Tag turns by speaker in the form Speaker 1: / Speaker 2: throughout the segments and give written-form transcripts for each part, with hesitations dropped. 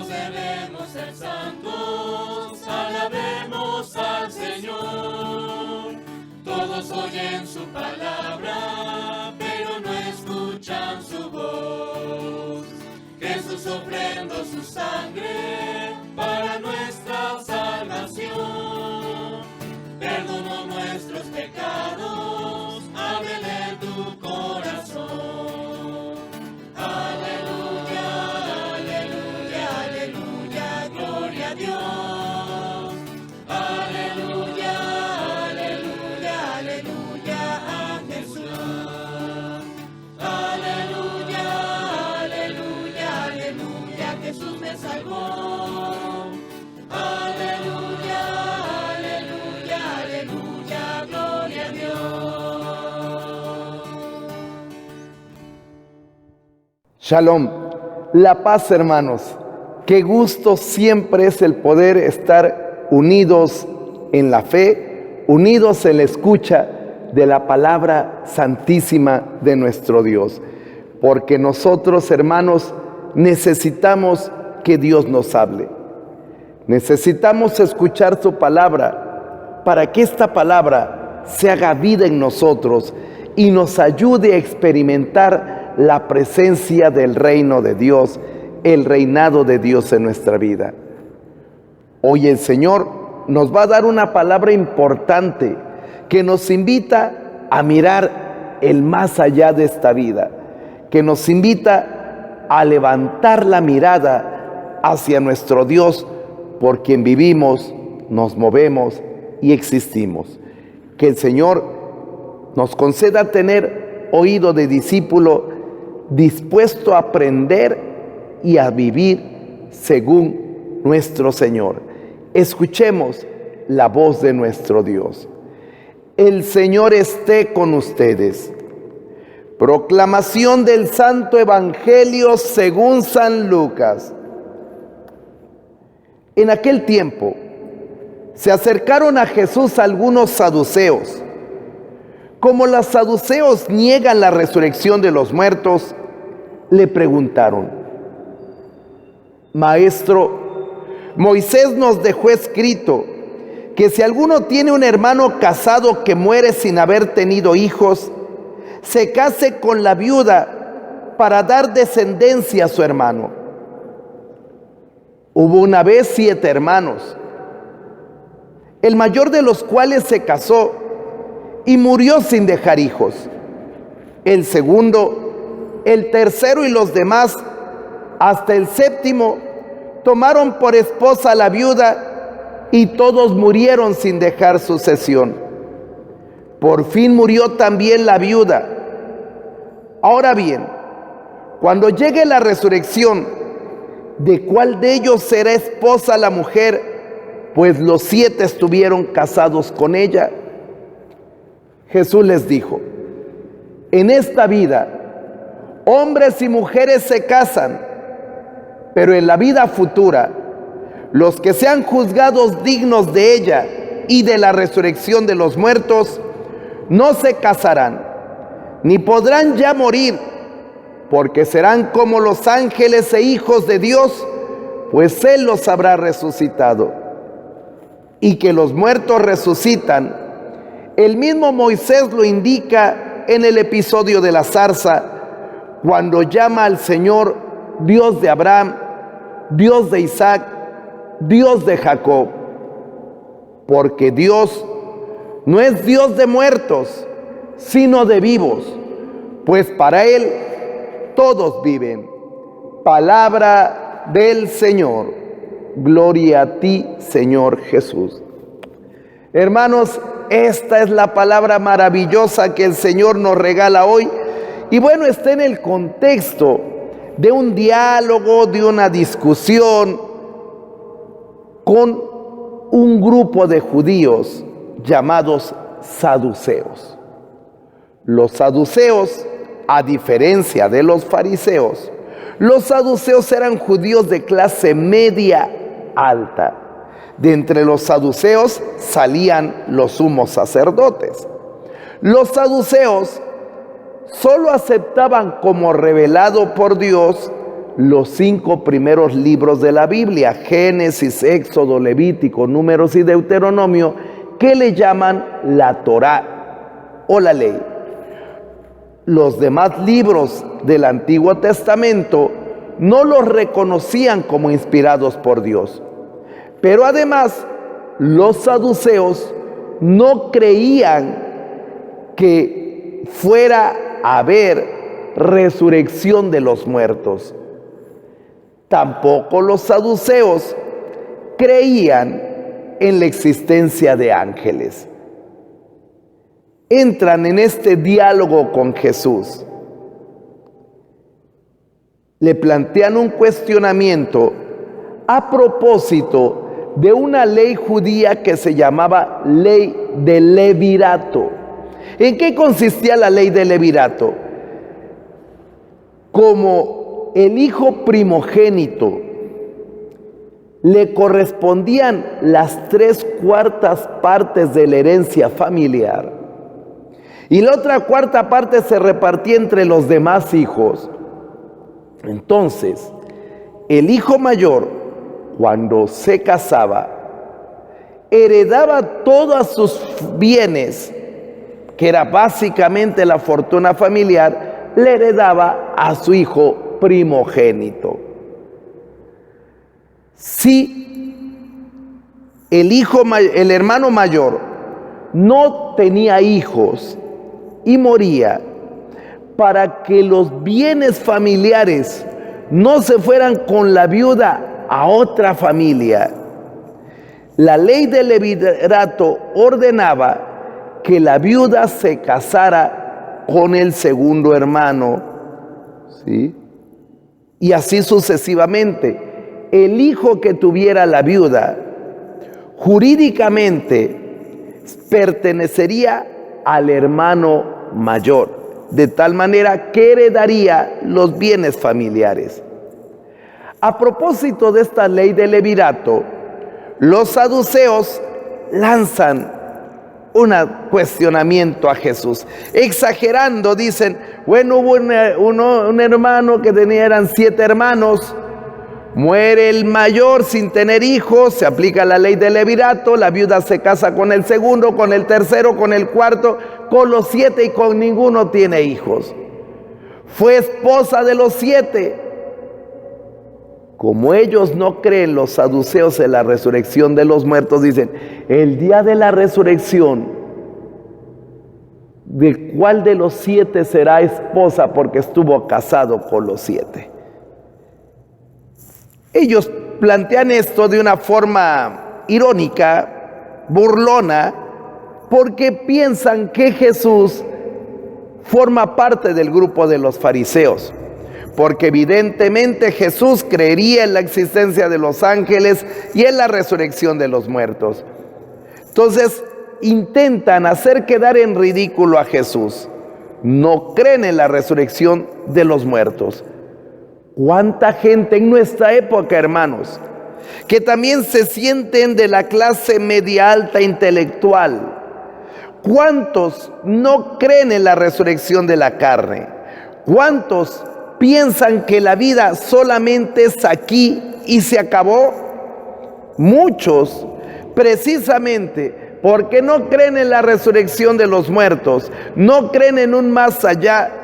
Speaker 1: todos debemos ser santos, alabemos al Señor. Todos oyen su palabra, pero no escuchan su voz. Jesús ofrendó su sangre para nuestra salvación. Perdonó nuestros pecados, ábrele tu corazón. Aleluya, aleluya, aleluya, gloria a Dios. Aleluya, aleluya, aleluya a Jesús. Aleluya, aleluya, aleluya, Jesús me salvó. Aleluya, aleluya, aleluya, gloria a Dios.
Speaker 2: Shalom, la paz, hermanos. Qué gusto siempre es el poder estar unidos en la fe, unidos en la escucha de la palabra santísima de nuestro Dios. Porque nosotros, hermanos, necesitamos que Dios nos hable. Necesitamos escuchar su palabra para que esta palabra se haga vida en nosotros y nos ayude a experimentar la presencia del reino de Dios, el reinado de Dios en nuestra vida. Hoy el Señor nos va a dar una palabra importante que nos invita a mirar el más allá de esta vida, que nos invita a levantar la mirada hacia nuestro Dios, por quien vivimos, nos movemos y existimos. Que el Señor nos conceda tener oído de discípulo dispuesto a aprender y a vivir según nuestro Señor. Escuchemos la voz de nuestro Dios. El Señor esté con ustedes. Proclamación del Santo Evangelio según San Lucas. En aquel tiempo se acercaron a Jesús algunos saduceos. Como los saduceos niegan la resurrección de los muertos, le preguntaron: Maestro, Moisés nos dejó escrito que si alguno tiene un hermano casado que muere sin haber tenido hijos, se case con la viuda para dar descendencia a su hermano. Hubo una vez 7 hermanos, el mayor de los cuales se casó y murió sin dejar hijos. El segundo, el tercero y los demás, hasta el 7º, tomaron por esposa a la viuda y todos murieron sin dejar sucesión. Por fin murió también la viuda. Ahora bien, cuando llegue la resurrección, ¿de cuál de ellos será esposa la mujer? Pues los 7 estuvieron casados con ella. Jesús les dijo: en esta vida, hombres y mujeres se casan, pero en la vida futura, los que sean juzgados dignos de ella y de la resurrección de los muertos, no se casarán, ni podrán ya morir, porque serán como los ángeles e hijos de Dios, pues Él los habrá resucitado. Y que los muertos resucitan, el mismo Moisés lo indica en el episodio de la zarza, cuando llama al Señor Dios de Abraham, Dios de Isaac, Dios de Jacob. Porque Dios no es Dios de muertos, sino de vivos, pues para Él todos viven. Palabra del Señor. Gloria a ti, Señor Jesús. Hermanos, esta es la palabra maravillosa que el Señor nos regala hoy. Y bueno, está en el contexto de un diálogo, de una discusión con un grupo de judíos llamados saduceos. Los saduceos, a diferencia de los fariseos, los saduceos eran judíos de clase media alta. De entre los saduceos salían los sumos sacerdotes. Los saduceos solo aceptaban como revelado por Dios los 5 primeros libros de la Biblia, Génesis, Éxodo, Levítico, Números y Deuteronomio, que le llaman la Torá o la ley. Los demás libros del Antiguo Testamento no los reconocían como inspirados por Dios. Pero además, los saduceos no creían que fuera a haber resurrección de los muertos. Tampoco los saduceos creían en la existencia de ángeles. Entran en este diálogo con Jesús. Le plantean un cuestionamiento a propósito de una ley judía que se llamaba ley del levirato. ¿En qué consistía la ley del levirato? Como el hijo primogénito le correspondían las 3/4 partes de la herencia familiar y la otra 1/4 parte se repartía entre los demás hijos. Entonces, el hijo mayor, cuando se casaba, heredaba todos sus bienes, que era básicamente la fortuna familiar, le heredaba a su hijo primogénito. Si el hermano mayor no tenía hijos y moría, para que los bienes familiares no se fueran con la viuda a otra familia, la ley del levirato ordenaba que la viuda se casara con el segundo hermano, ¿sí? Y así sucesivamente. El hijo que tuviera la viuda, jurídicamente pertenecería al hermano mayor, de tal manera que heredaría los bienes familiares. A propósito de esta ley del levirato, los saduceos lanzan un cuestionamiento a Jesús. Exagerando, dicen, bueno, hubo un hermano que eran 7 hermanos, muere el mayor sin tener hijos, se aplica la ley del levirato, la viuda se casa con el segundo, con el tercero, con el cuarto, con los 7 y con ninguno tiene hijos. Fue esposa de los 7. Como ellos no creen, los saduceos, en la resurrección de los muertos, dicen, el día de la resurrección, ¿de cuál de los 7 será esposa porque estuvo casado con los 7? Ellos plantean esto de una forma irónica, burlona, porque piensan que Jesús forma parte del grupo de los fariseos, porque evidentemente Jesús creería en la existencia de los ángeles y en la resurrección de los muertos. Entonces intentan hacer quedar en ridículo a Jesús. No creen en la resurrección de los muertos. ¿Cuánta gente en nuestra época, hermanos, que también se sienten de la clase media alta intelectual? ¿Cuántos no creen en la resurrección de la carne? ¿Cuántos piensan que la vida solamente es aquí y se acabó? Muchos, precisamente porque no creen en la resurrección de los muertos, no creen en un más allá,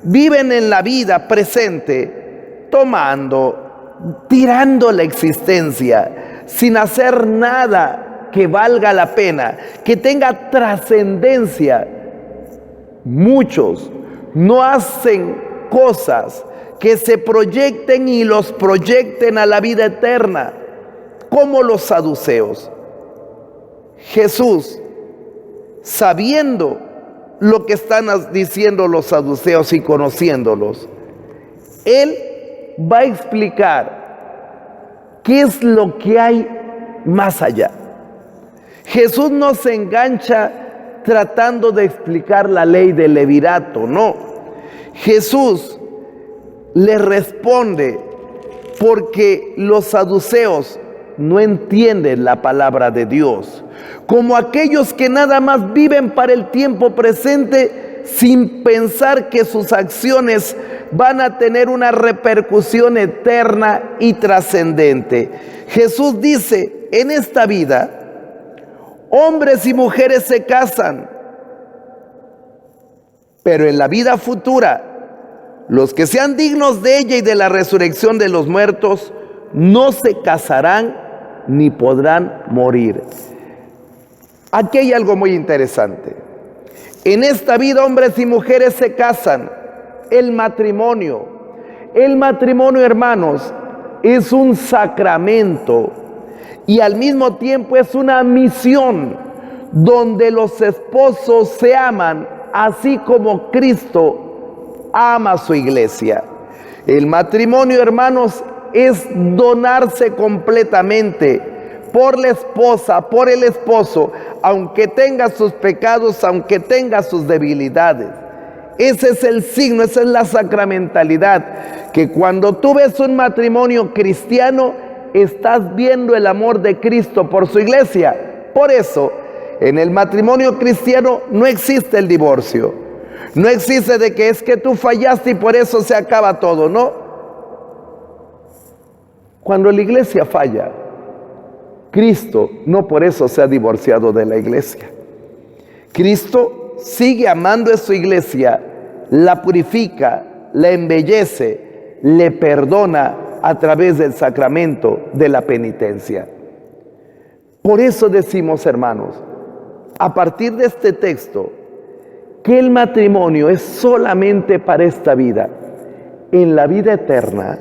Speaker 2: viven en la vida presente, tomando, tirando la existencia, sin hacer nada que valga la pena, que tenga trascendencia. Muchos no hacen cosas que se proyecten y los proyecten a la vida eterna, como los saduceos. Jesús, sabiendo lo que están diciendo los saduceos y conociéndolos, Él va a explicar qué es lo que hay más allá. Jesús no se engancha tratando de explicar la ley del levirato, no. Jesús le responde porque los saduceos no entienden la palabra de Dios, como aquellos que nada más viven para el tiempo presente sin pensar que sus acciones van a tener una repercusión eterna y trascendente. Jesús dice, en esta vida, hombres y mujeres se casan, pero en la vida futura, los que sean dignos de ella y de la resurrección de los muertos, no se casarán ni podrán morir. Aquí hay algo muy interesante. En esta vida hombres y mujeres se casan. El matrimonio, hermanos, es un sacramento y al mismo tiempo es una misión donde los esposos se aman así como Cristo ama a su iglesia. El matrimonio, hermanos, es donarse completamente por la esposa, por el esposo, aunque tenga sus pecados, aunque tenga sus debilidades. Ese es el signo, esa es la sacramentalidad, que cuando tú ves un matrimonio cristiano, estás viendo el amor de Cristo por su iglesia. Por eso, en el matrimonio cristiano no existe el divorcio. No existe de que es que tú fallaste y por eso se acaba todo, ¿no? Cuando la iglesia falla, Cristo no por eso se ha divorciado de la iglesia. Cristo sigue amando a su iglesia, la purifica, la embellece, le perdona a través del sacramento de la penitencia. Por eso decimos, hermanos, a partir de este texto, que el matrimonio es solamente para esta vida. En la vida eterna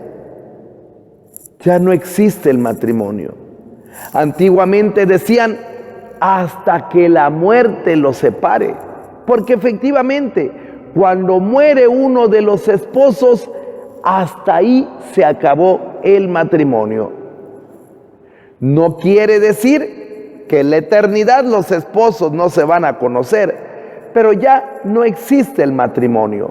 Speaker 2: ya no existe el matrimonio. Antiguamente decían hasta que la muerte los separe, porque efectivamente cuando muere uno de los esposos, hasta ahí se acabó el matrimonio. No quiere decir que en la eternidad los esposos no se van a conocer, pero ya no existe el matrimonio.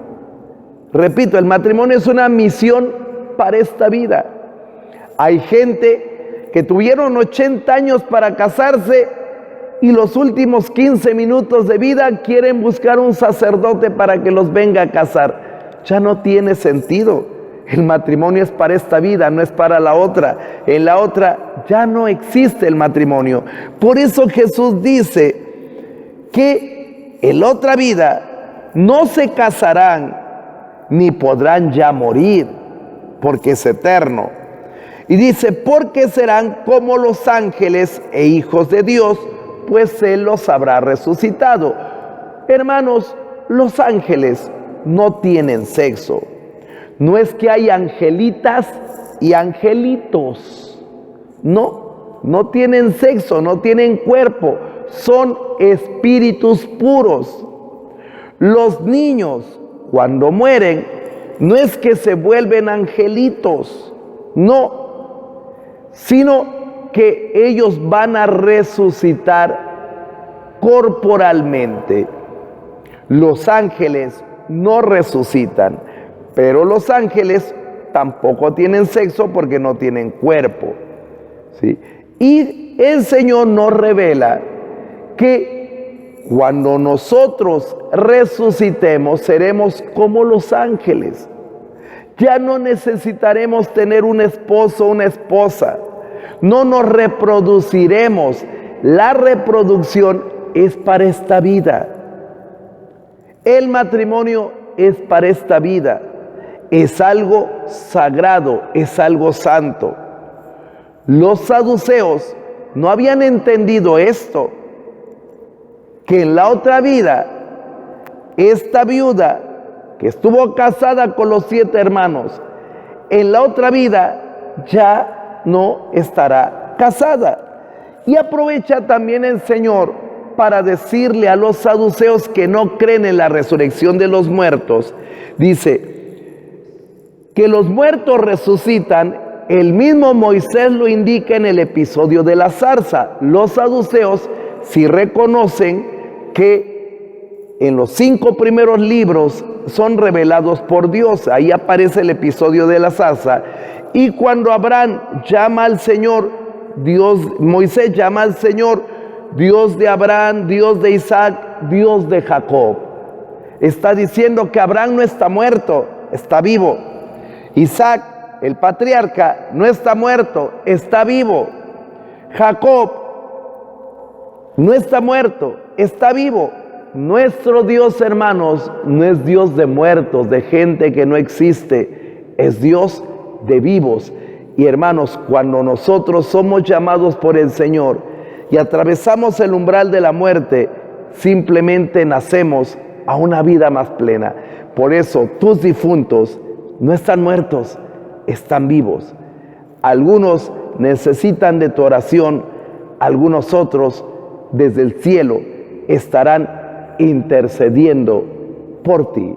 Speaker 2: Repito, el matrimonio es una misión para esta vida. Hay gente que tuvieron 80 años para casarse y los últimos 15 minutos de vida quieren buscar un sacerdote para que los venga a casar. Ya no tiene sentido. El matrimonio es para esta vida, no es para la otra. En la otra ya no existe el matrimonio. Por eso Jesús dice que en la otra vida no se casarán ni podrán ya morir, porque es eterno. Y dice, porque serán como los ángeles e hijos de Dios, pues Él los habrá resucitado. Hermanos, los ángeles no tienen sexo. No es que hay angelitas y angelitos. No, no tienen sexo, no tienen cuerpo. Son espíritus puros. Los niños, cuando mueren, no es que se vuelven angelitos, no, sino que ellos van a resucitar corporalmente. Los ángeles no resucitan, pero los ángeles tampoco tienen sexo porque no tienen cuerpo, ¿sí? Y el Señor nos revela que cuando nosotros resucitemos seremos como los ángeles. Ya no necesitaremos tener un esposo o una esposa. No nos reproduciremos. La reproducción es para esta vida. El matrimonio es para esta vida. Es algo sagrado, es algo santo. Los saduceos no habían entendido esto, que en la otra vida, esta viuda que estuvo casada con los 7 hermanos, en la otra vida ya no estará casada. Y aprovecha también el Señor para decirle a los saduceos que no creen en la resurrección de los muertos. Dice que los muertos resucitan. El mismo Moisés lo indica en el episodio de la zarza. Los saduceos sí reconocen que en los 5 primeros libros son revelados por Dios. Ahí aparece el episodio de la zarza. Y cuando Abraham llama al Señor, Moisés llama al Señor, Dios de Abraham, Dios de Isaac, Dios de Jacob. Está diciendo que Abraham no está muerto, está vivo. Isaac, el patriarca, no está muerto, está vivo. Jacob no está muerto, está vivo. Nuestro Dios, hermanos, no es Dios de muertos, de gente que no existe, es Dios de vivos. Y hermanos, cuando nosotros somos llamados por el Señor y atravesamos el umbral de la muerte, simplemente nacemos a una vida más plena. Por eso tus difuntos no están muertos, están vivos. Algunos necesitan de tu oración, algunos otros desde el cielo estarán intercediendo por ti.